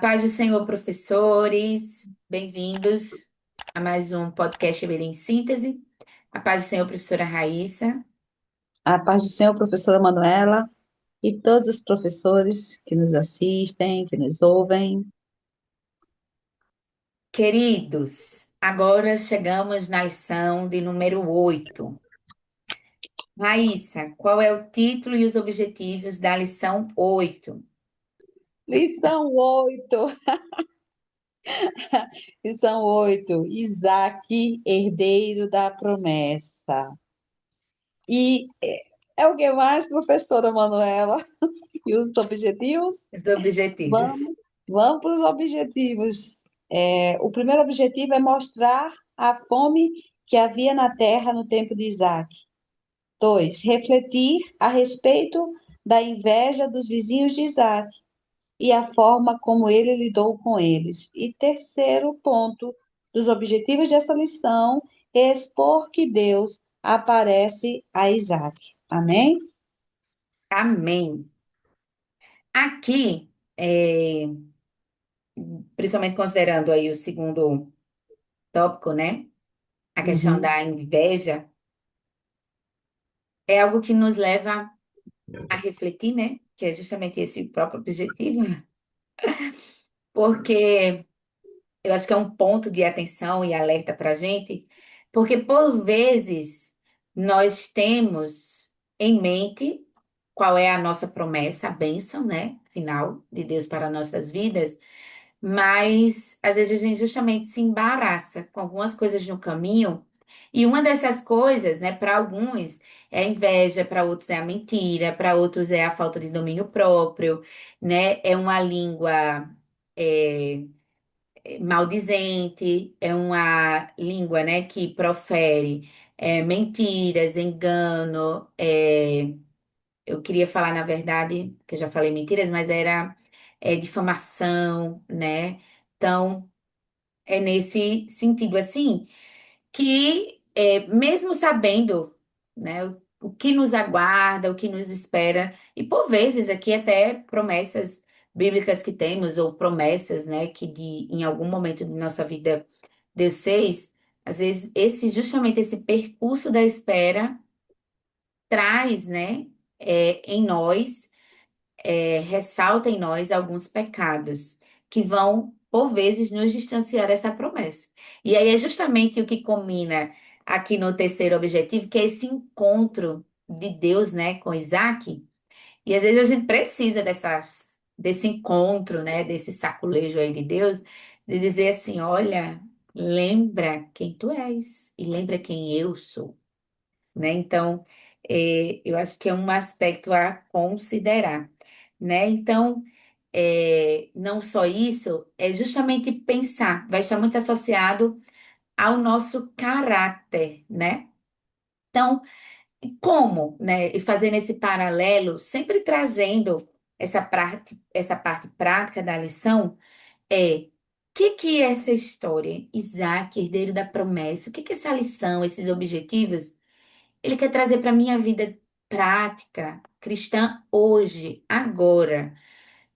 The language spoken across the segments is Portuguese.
Paz do Senhor, professores, bem-vindos a mais um podcast Eberê em Síntese. A paz do Senhor, professora Raíssa. A paz do Senhor, professora Manuela, e todos os professores que nos assistem, que nos ouvem. Queridos, agora chegamos na lição de número 8. Raíssa, qual é o título e os objetivos da lição 8? Lição 8. Lição 8. Isaac, herdeiro da promessa. É o que mais, professora Manuela? E os objetivos? Os objetivos. Vamos, vamos para os objetivos. O primeiro objetivo é mostrar a fome que havia na terra no tempo de Isaac. 2, refletir a respeito da inveja dos vizinhos de Isaac e a forma como ele lidou com eles. E terceiro ponto dos objetivos dessa lição é expor que Deus aparece a Isaac. Amém? Amém. Aqui, principalmente considerando aí o segundo tópico, né? A questão Uhum. da inveja, é algo que nos leva a refletir, né? Que é justamente esse o próprio objetivo, porque eu acho que é um ponto de atenção e alerta para a gente, porque por vezes nós temos em mente qual é a nossa promessa, a bênção, né? Final de Deus para nossas vidas. Mas às vezes a gente justamente se embaraça com algumas coisas no caminho, e uma dessas coisas, né, para alguns é a inveja, para outros é a mentira, para outros é a falta de domínio próprio, né? É uma língua é, maldizente, é uma língua, né, que profere mentiras, engano. Eu queria falar, na verdade, que eu já falei mentiras, mas era difamação, né? Então, é nesse sentido assim que, mesmo sabendo, né, o que nos aguarda, o que nos espera, e por vezes aqui até promessas bíblicas que temos, ou promessas, né, que em algum momento de nossa vida Deus fez, às vezes justamente esse percurso da espera traz, né, em nós ressalta em nós alguns pecados que vão, por vezes, nos distanciar dessa promessa. E aí é justamente o que culmina aqui no terceiro objetivo, que é esse encontro de Deus, né, com Isaac. E às vezes a gente precisa desse encontro, né, desse saculejo aí de Deus, de dizer assim: olha, lembra quem tu és e lembra quem eu sou, né? Então, eu acho que é um aspecto a considerar, né? Então, não só isso, é justamente pensar, vai estar muito associado ao nosso caráter, né? Então, como, né? E fazendo esse paralelo, sempre trazendo essa parte prática da lição, o que é essa história? Isaac, herdeiro da promessa, o que é essa lição, esses objetivos? Ele quer trazer para a minha vida prática, cristã, hoje, agora,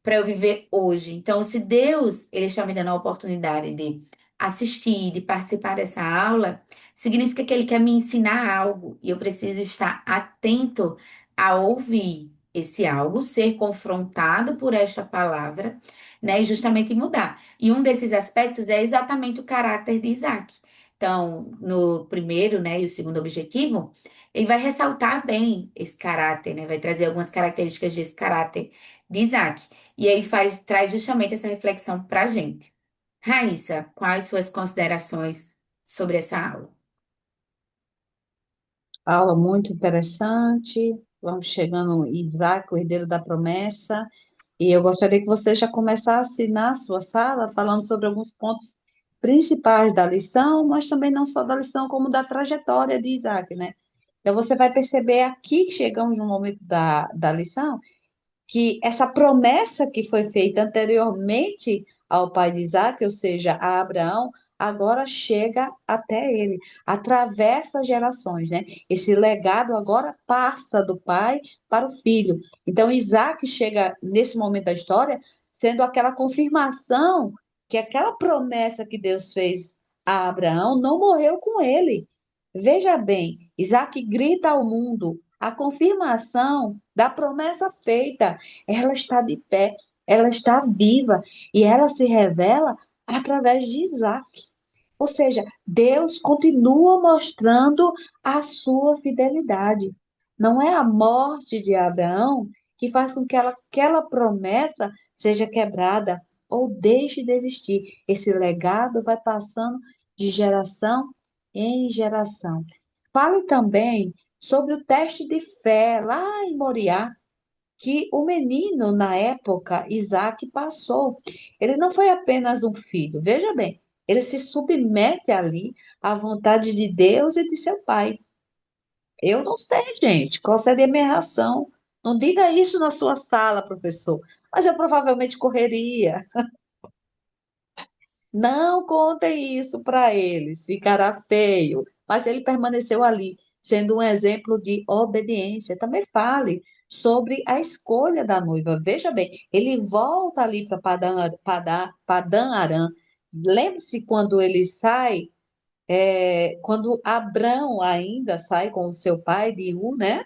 para eu viver hoje. Então, se Deus ele está me dando a oportunidade de assistir, de participar dessa aula, significa que Ele quer me ensinar algo e eu preciso estar atento a ouvir esse algo, ser confrontado por esta palavra, né, e justamente mudar. E um desses aspectos é exatamente o caráter de Isaac. Então, no primeiro, né, e o segundo objetivo, ele vai ressaltar bem esse caráter, né, vai trazer algumas características desse caráter de Isaac. E aí traz justamente essa reflexão para a gente. Raíssa, quais suas considerações sobre essa aula? Aula muito interessante. Vamos chegando em Isaac, o herdeiro da promessa. E eu gostaria que você já começasse na sua sala falando sobre alguns pontos principais da lição, mas também não só da lição, como da trajetória de Isaac, né? Então você vai perceber aqui que chegamos no momento da lição que essa promessa que foi feita anteriormente ao pai de Isaac, ou seja, a Abraão, agora chega até ele, atravessa gerações, né? Esse legado agora passa do pai para o filho. Então, Isaac chega nesse momento da história sendo aquela confirmação que aquela promessa que Deus fez a Abraão não morreu com ele. Veja bem, Isaac grita ao mundo a confirmação da promessa feita. Ela está de pé, ela está viva e ela se revela através de Isaac. Ou seja, Deus continua mostrando a sua fidelidade. Não é a morte de Abraão que faz com que aquela promessa seja quebrada ou deixe de existir. Esse legado vai passando de geração em geração. Fale também sobre o teste de fé lá em Moriá, que o menino, na época, Isaac, passou. Ele não foi apenas um filho, veja bem, ele se submete ali à vontade de Deus e de seu pai. Eu não sei, gente, qual seria a minha reação. Não diga isso na sua sala, professor, mas eu provavelmente correria. Não contem isso para eles, ficará feio. Mas ele permaneceu ali, sendo um exemplo de obediência. Também fale sobre a escolha da noiva. Veja bem, ele volta ali para Padã Arã. Lembre-se quando ele sai, quando Abrão ainda sai com o seu pai de U, né?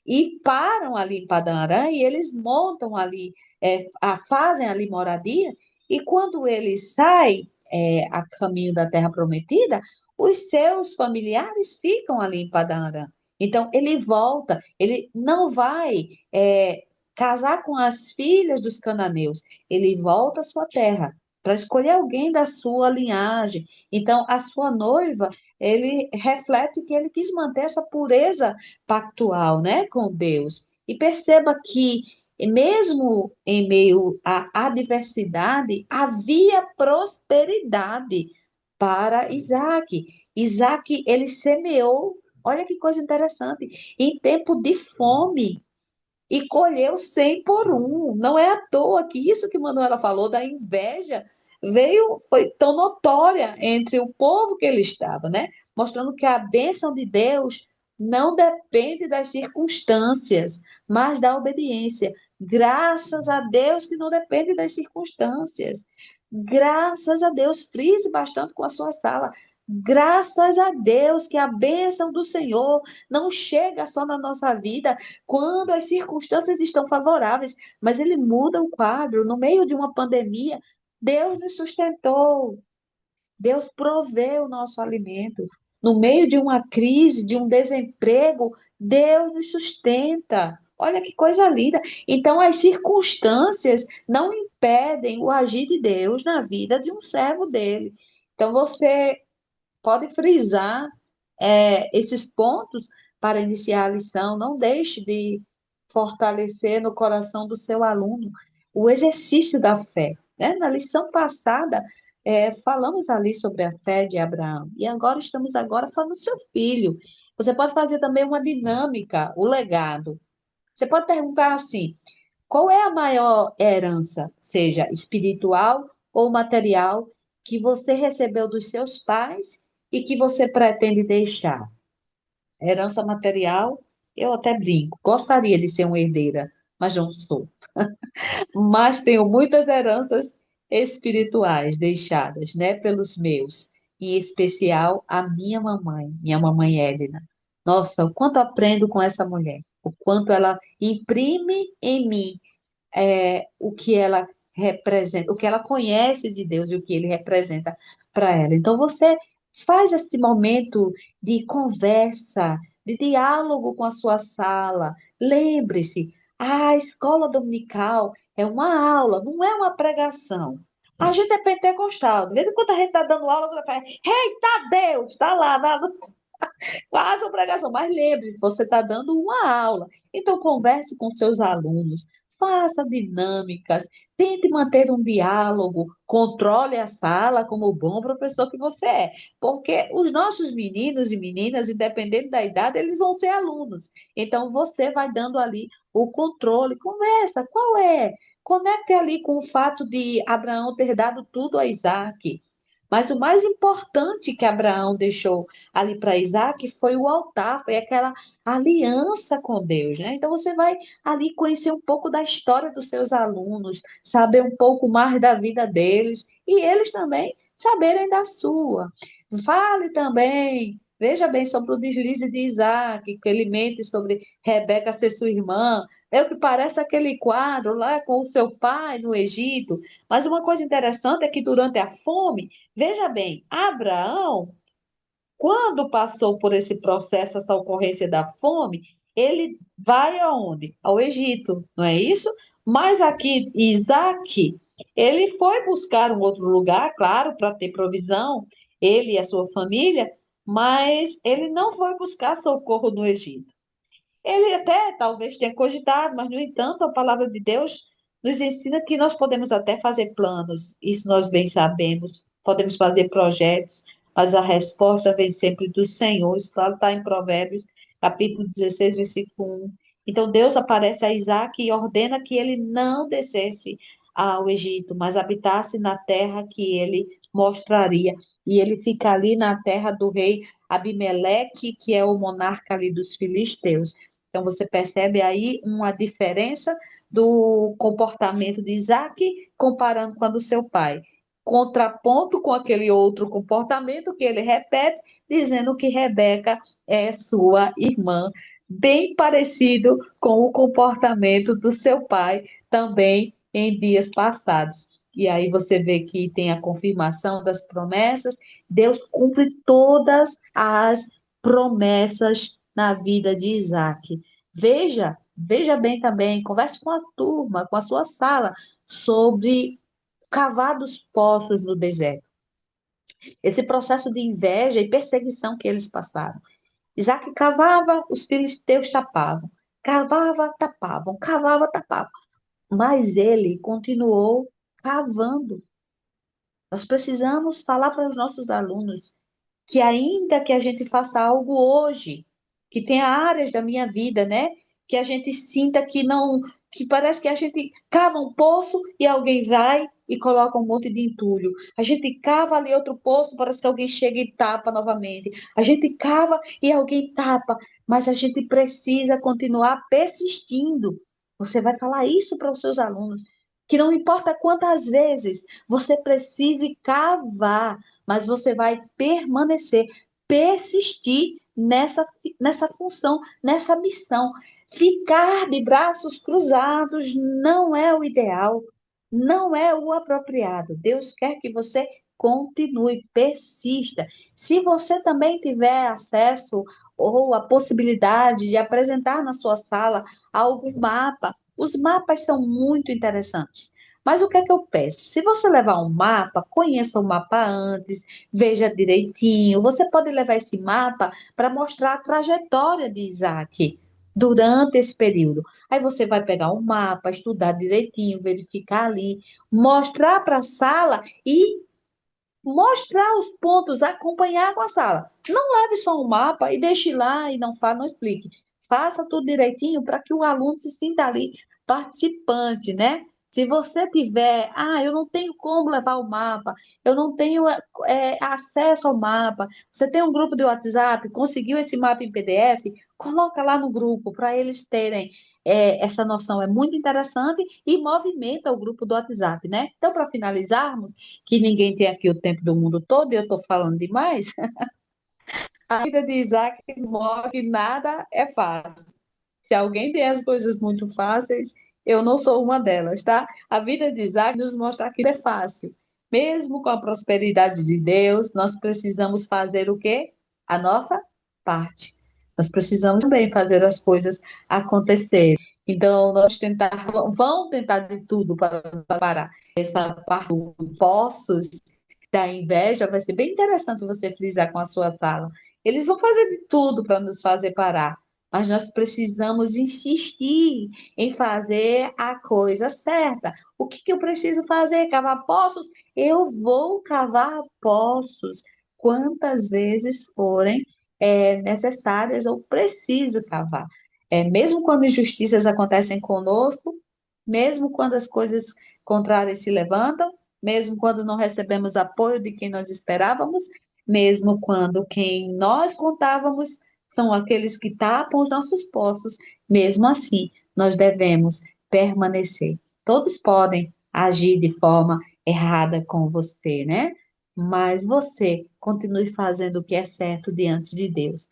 E param ali em Padã Arã e eles montam ali, fazem ali moradia. E quando ele sai, a caminho da Terra Prometida, os seus familiares ficam ali em Padã Arã. Então ele volta, ele não vai casar com as filhas dos cananeus, ele volta à sua terra para escolher alguém da sua linhagem. Então, a sua noiva, ele reflete que ele quis manter essa pureza pactual, né, com Deus. E perceba que, mesmo em meio à adversidade, havia prosperidade para Isaac. Isaac, ele semeou, olha que coisa interessante, em tempo de fome e colheu 100 por um. Não é à toa que isso que Manuela falou da inveja foi tão notória entre o povo que ele estava, né? Mostrando que a bênção de Deus não depende das circunstâncias, mas da obediência. Graças a Deus que não depende das circunstâncias. Graças a Deus, frise bastante com a sua sala. Graças a Deus que a bênção do Senhor não chega só na nossa vida quando as circunstâncias estão favoráveis, mas ele muda o quadro. No meio de uma pandemia, Deus nos sustentou, Deus proveu o nosso alimento. No meio de uma crise, de um desemprego, Deus nos sustenta. Olha que coisa linda. Então, as circunstâncias não impedem o agir de Deus na vida de um servo dele. Então, você pode frisar esses pontos para iniciar a lição. Não deixe de fortalecer no coração do seu aluno o exercício da fé. Né? Na lição passada, falamos ali sobre a fé de Abraão e agora estamos falando do seu filho. Você pode fazer também uma dinâmica, o legado. Você pode perguntar assim: qual é a maior herança, seja espiritual ou material, que você recebeu dos seus pais e que você pretende deixar? Herança material, eu até brinco, gostaria de ser uma herdeira, mas não sou. Mas tenho muitas heranças espirituais deixadas, né, pelos meus, em especial a minha mamãe Helena. Nossa, o quanto aprendo com essa mulher, o quanto ela imprime em mim o que ela representa, o que ela conhece de Deus e o que ele representa para ela. Então você faz esse momento de conversa, de diálogo com a sua sala. Lembre-se, a escola dominical é uma aula, não é uma pregação. A gente é pentecostal. De vez em quando a gente está dando aula, você fala, eita Deus, está lá, quase uma pregação, mas lembre-se, você está dando uma aula. Então, converse com seus alunos, faça dinâmicas, tente manter um diálogo, controle a sala como o bom professor que você é. Porque os nossos meninos e meninas, independente da idade, eles vão ser alunos. Então, você vai dando ali o controle, conversa, qual é? Conecte ali com o fato de Abraão ter dado tudo a Isaac. Mas o mais importante que Abraão deixou ali para Isaac foi o altar, foi aquela aliança com Deus, né? Então você vai ali conhecer um pouco da história dos seus alunos, saber um pouco mais da vida deles e eles também saberem da sua. Fale também, veja bem sobre o deslize de Isaac, que ele mente sobre Rebeca ser sua irmã. É o que parece aquele quadro lá com o seu pai no Egito. Mas uma coisa interessante é que durante a fome, veja bem, Abraão, quando passou por esse processo, essa ocorrência da fome, ele vai aonde? Ao Egito, não é isso? Mas aqui, Isaac, ele foi buscar um outro lugar, claro, para ter provisão, ele e a sua família, mas ele não foi buscar socorro no Egito. Ele até talvez tenha cogitado, mas, no entanto, a palavra de Deus nos ensina que nós podemos até fazer planos, isso nós bem sabemos, podemos fazer projetos, mas a resposta vem sempre do Senhor. Isso, claro, está em Provérbios, capítulo 16, versículo 1. Então, Deus aparece a Isaac e ordena que ele não descesse ao Egito, mas habitasse na terra que ele mostraria. E ele fica ali na terra do rei Abimeleque, que é o monarca ali dos filisteus. Então, você percebe aí uma diferença do comportamento de Isaac comparando com a do seu pai. Contraponto com aquele outro comportamento que ele repete, dizendo que Rebeca é sua irmã, bem parecido com o comportamento do seu pai também em dias passados. E aí você vê que tem a confirmação das promessas, Deus cumpre todas as promessas na vida de Isaac. Veja bem também, converse com a turma, com a sua sala, sobre cavar dos poços no deserto. Esse processo de inveja e perseguição que eles passaram. Isaac cavava, os filisteus tapavam. Cavava, tapavam, cavava, tapavam. Mas ele continuou cavando. Nós precisamos falar para os nossos alunos que ainda que a gente faça algo hoje, que tenha áreas da minha vida, né? Que a gente sinta que não, que parece que a gente cava um poço e alguém vai e coloca um monte de entulho. A gente cava ali outro poço, parece que alguém chega e tapa novamente. A gente cava e alguém tapa, mas a gente precisa continuar persistindo. Você vai falar isso para os seus alunos, que não importa quantas vezes você precise cavar, mas você vai permanecer, persistir nessa função, nessa missão. Ficar de braços cruzados não é o ideal, não é o apropriado. Deus quer que você continue, persista. Se você também tiver acesso ou a possibilidade de apresentar na sua sala algum mapa, os mapas são muito interessantes. Mas o que é que eu peço? Se você levar um mapa, conheça o mapa antes, veja direitinho. Você pode levar esse mapa para mostrar a trajetória de Isaac durante esse período. Aí você vai pegar um mapa, estudar direitinho, verificar ali, mostrar para a sala e mostrar os pontos, acompanhar com a sala. Não leve só um mapa e deixe lá e não fale, não explique. Faça tudo direitinho para que o aluno se sinta ali participante, né? Se você tiver, eu não tenho como levar o mapa, eu não tenho acesso ao mapa, você tem um grupo de WhatsApp, conseguiu esse mapa em PDF, coloca lá no grupo para eles terem essa noção. É muito interessante e movimenta o grupo do WhatsApp, né? Então, para finalizarmos, que ninguém tem aqui o tempo do mundo todo, e eu estou falando demais, a vida de Isaac mostra que nada é fácil. Se alguém tem as coisas muito fáceis, eu não sou uma delas, tá? A vida de Isaac nos mostra que é fácil. Mesmo com a prosperidade de Deus, nós precisamos fazer o quê? A nossa parte. Nós precisamos também fazer as coisas acontecerem. Então, vão tentar de tudo para parar essa parte dos poços da inveja. Vai ser bem interessante você frisar com a sua sala. Eles vão fazer de tudo para nos fazer parar, mas nós precisamos insistir em fazer a coisa certa. O que que eu preciso fazer? Cavar poços? Eu vou cavar poços quantas vezes forem necessárias ou preciso cavar. Mesmo quando injustiças acontecem conosco, mesmo quando as coisas contrárias se levantam, mesmo quando não recebemos apoio de quem nós esperávamos, mesmo quando quem nós contávamos são aqueles que tapam os nossos poços, mesmo assim, nós devemos permanecer. Todos podem agir de forma errada com você, né? Mas você continue fazendo o que é certo diante de Deus.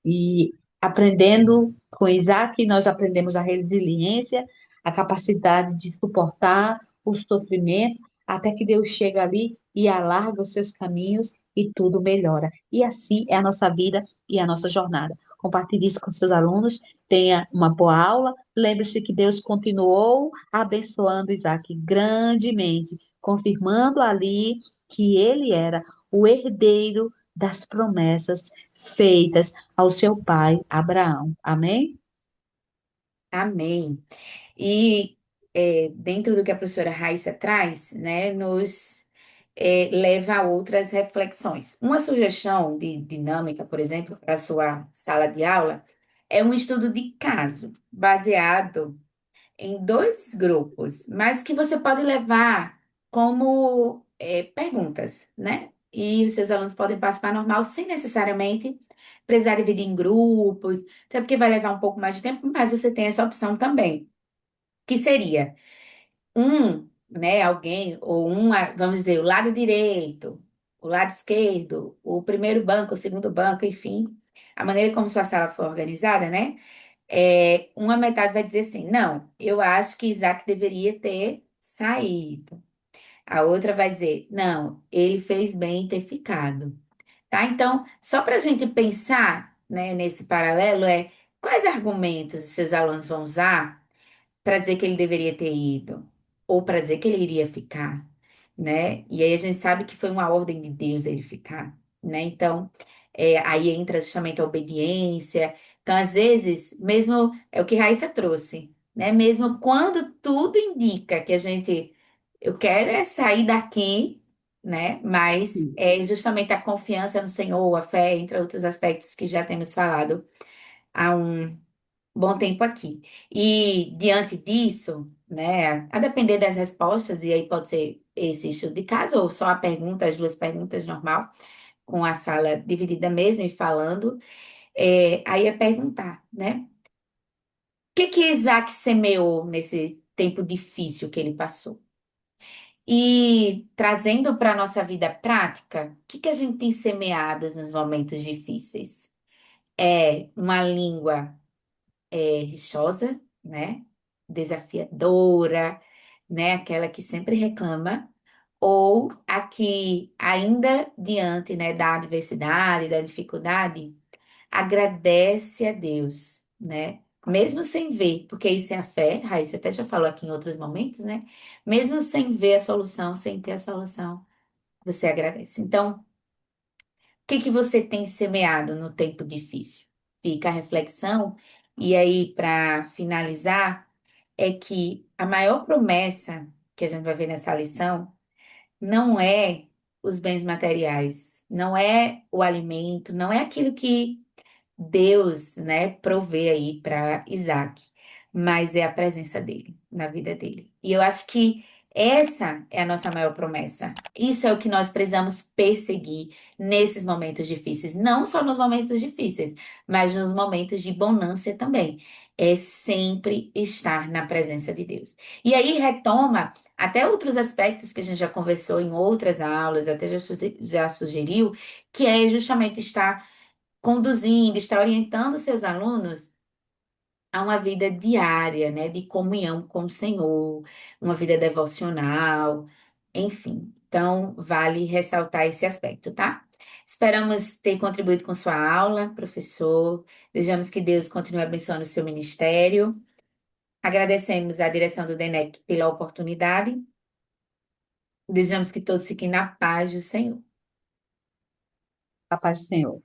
E aprendendo com Isaac, nós aprendemos a resiliência, a capacidade de suportar o sofrimento, até que Deus chega ali e alarga os seus caminhos e tudo melhora. E assim é a nossa vida e a nossa jornada. Compartilhe isso com seus alunos, tenha uma boa aula. Lembre-se que Deus continuou abençoando Isaac grandemente, confirmando ali que ele era o herdeiro das promessas feitas ao seu pai Abraão. Amém? Amém. E dentro do que a professora Raíssa traz, né, nos leva a outras reflexões. Uma sugestão de dinâmica, por exemplo, para a sua sala de aula, é um estudo de caso, baseado em dois grupos, mas que você pode levar como perguntas, né? E os seus alunos podem participar normal, sem necessariamente precisar dividir em grupos, até porque vai levar um pouco mais de tempo, mas você tem essa opção também, que seria né, alguém, ou vamos dizer, o lado direito, o lado esquerdo, o primeiro banco, o segundo banco, enfim, a maneira como sua sala for organizada, né? Uma metade vai dizer assim: não, eu acho que Isaac deveria ter saído. A outra vai dizer: não, ele fez bem em ter ficado. Tá? Então, só para a gente pensar, né, nesse paralelo, quais argumentos os seus alunos vão usar para dizer que ele deveria ter ido, ou para dizer que ele iria ficar, né? E aí a gente sabe que foi uma ordem de Deus ele ficar, né? Então, aí entra justamente a obediência. Então, às vezes, mesmo é o que Raíssa trouxe, né? Mesmo quando tudo indica que eu quero sair daqui, né? Mas Sim. é justamente a confiança no Senhor, a fé, entre outros aspectos que já temos falado há um bom tempo aqui. E diante disso, né, a depender das respostas, e aí pode ser esse estudo de caso, ou só a pergunta, as duas perguntas normal, com a sala dividida mesmo e falando, aí é perguntar, né? O que que Isaac semeou nesse tempo difícil que ele passou? E trazendo para a nossa vida prática, o que que a gente tem semeado nos momentos difíceis? É uma língua rixosa, né? Desafiadora, né? Aquela que sempre reclama, ou a que ainda diante, né, da adversidade, da dificuldade, agradece a Deus, né? Mesmo sem ver, porque isso é a fé, Raíssa até já falou aqui em outros momentos, né? Mesmo sem ver a solução, sem ter a solução, você agradece. Então, que que você tem semeado no tempo difícil? Fica a reflexão. E aí, para finalizar, é que a maior promessa que a gente vai ver nessa lição não é os bens materiais, não é o alimento, não é aquilo que Deus, né, provê aí para Isaac, mas é a presença dele na vida dele. E eu acho que essa é a nossa maior promessa. Isso é o que nós precisamos perseguir nesses momentos difíceis, não só nos momentos difíceis, mas nos momentos de bonança também. É sempre estar na presença de Deus. E aí retoma até outros aspectos que a gente já conversou em outras aulas, até já sugeriu, que é justamente estar conduzindo, está orientando seus alunos a uma vida diária, né, de comunhão com o Senhor, uma vida devocional, enfim. Então, vale ressaltar esse aspecto, tá? Esperamos ter contribuído com sua aula, professor. Desejamos que Deus continue abençoando o seu ministério. Agradecemos à direção do DENEC pela oportunidade. Desejamos que todos fiquem na paz do Senhor. A paz do Senhor.